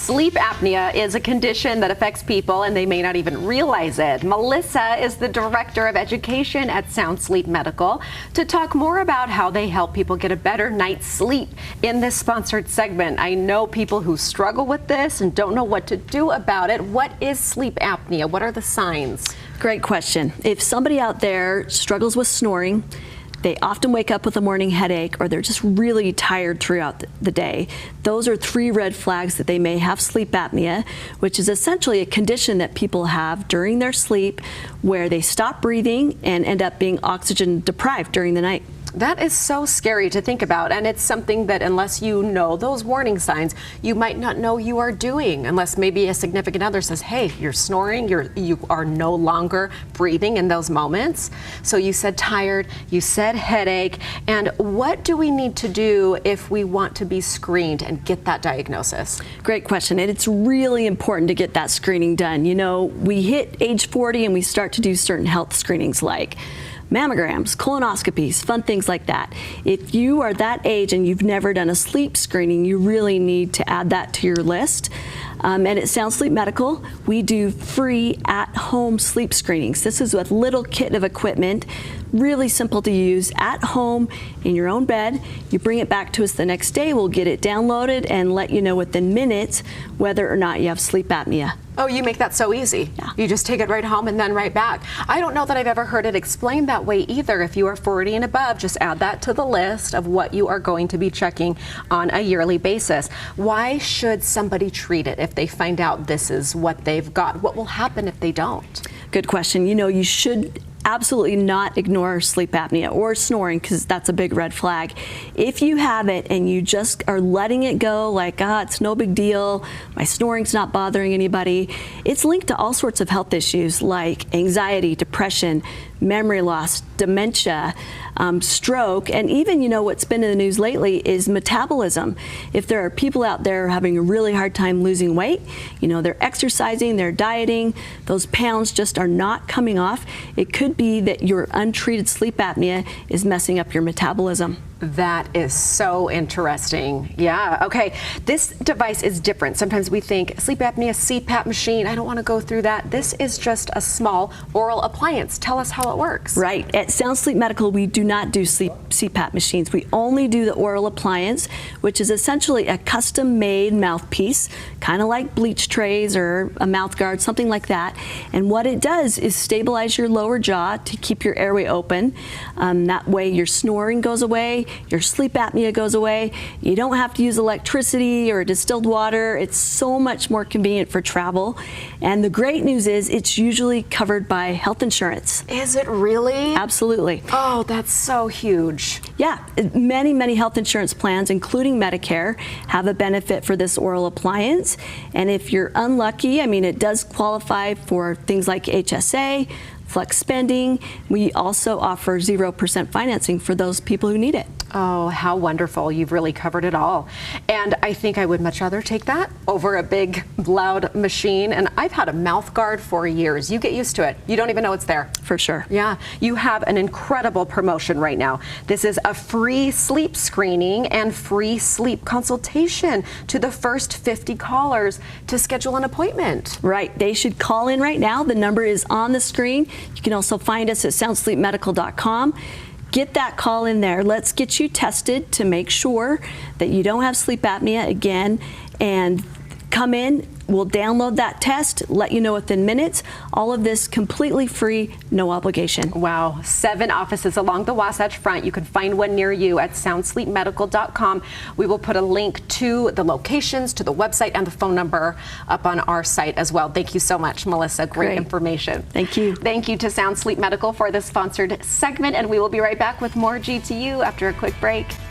Sleep apnea is a condition that affects people and they may not even realize it. Melissa is the Director of Education at Sound Sleep Medical to talk more about how they help people get a better night's sleep in this sponsored segment. I know people who struggle with this and don't know what to do about it. What is sleep apnea? What are the signs? Great question. If somebody out there struggles with snoring, they often wake up with a morning headache, or they're just really tired throughout the day. Those are 3 red flags that they may have sleep apnea, which is essentially a condition that people have during their sleep where they stop breathing and end up being oxygen deprived during the night. That is so scary to think about, and it's something that unless you know those warning signs, you might not know you are doing, unless maybe a significant other says, hey, you're snoring, you are no longer breathing in those moments. So you said tired, you said headache, and what do we need to do if we want to be screened and get that diagnosis? Great question, and it's really important to get that screening done. You know, we hit age 40 and we start to do certain health screenings like mammograms, colonoscopies, fun things like that. If you are that age and you've never done a sleep screening, you really need to add that to your list. And at Sound Sleep Medical, we do free at-home sleep screenings. This is with little kit of equipment, really simple to use, at home, in your own bed. You bring it back to us the next day, we'll get it downloaded and let you know within minutes whether or not you have sleep apnea. Oh, you make that so easy. Yeah. You just take it right home and then right back. I don't know that I've ever heard it explained that way either. If you are 40 and above, just add that to the list of what you are going to be checking on a yearly basis. Why should somebody treat it if they find out this is what they've got? What will happen if they don't? Good question. You know, you should absolutely not ignore sleep apnea or snoring, because that's a big red flag. If you have it and you just are letting it go like, it's no big deal, my snoring's not bothering anybody, it's linked to all sorts of health issues like anxiety, depression, memory loss, dementia, stroke, and even, you know, what's been in the news lately is metabolism. If there are people out there having a really hard time losing weight, you know, they're exercising, they're dieting, those pounds just are not coming off, it could be that your untreated sleep apnea is messing up your metabolism. That is so interesting. Yeah, okay. This device is different. Sometimes we think sleep apnea, CPAP machine, I don't want to go through that. This is just a small oral appliance. Tell us how it works. Right. At Sound Sleep Medical, we do not do CPAP machines. We only do the oral appliance, which is essentially a custom-made mouthpiece, kind of like bleach trays or a mouth guard, something like that. And what it does is stabilize your lower jaw to keep your airway open. That way your snoring goes away, your sleep apnea goes away. You don't have to use electricity or distilled water. It's so much more convenient for travel. And the great news is it's usually covered by health insurance. Is it really? Absolutely. Oh, that's so huge. Yeah, many health insurance plans, including Medicare, have a benefit for this oral appliance. And if you're unlucky, I mean, it does qualify for things like HSA, flex spending. We also offer 0% financing for those people who need it. Oh, how wonderful. You've really covered it all. And I think I would much rather take that over a big, loud machine. And I've had a mouth guard for years. You get used to it. You don't even know it's there. For sure. Yeah. You have an incredible promotion right now. This is a free sleep screening and free sleep consultation to the first 50 callers to schedule an appointment. Right. They should call in right now. The number is on the screen. You can also find us at soundsleepmedical.com. Get that call in there. Let's get you tested to make sure that you don't have sleep apnea again, and come in. We'll download that test, let you know within minutes. All of this completely free, no obligation. Wow. 7 offices along the Wasatch Front. You can find one near you at soundsleepmedical.com. We will put a link to the locations, to the website, and the phone number up on our site as well. Thank you so much, Melissa. Great information. Thank you. Thank you to Sound Sleep Medical for this sponsored segment, and we will be right back with more GTU after a quick break.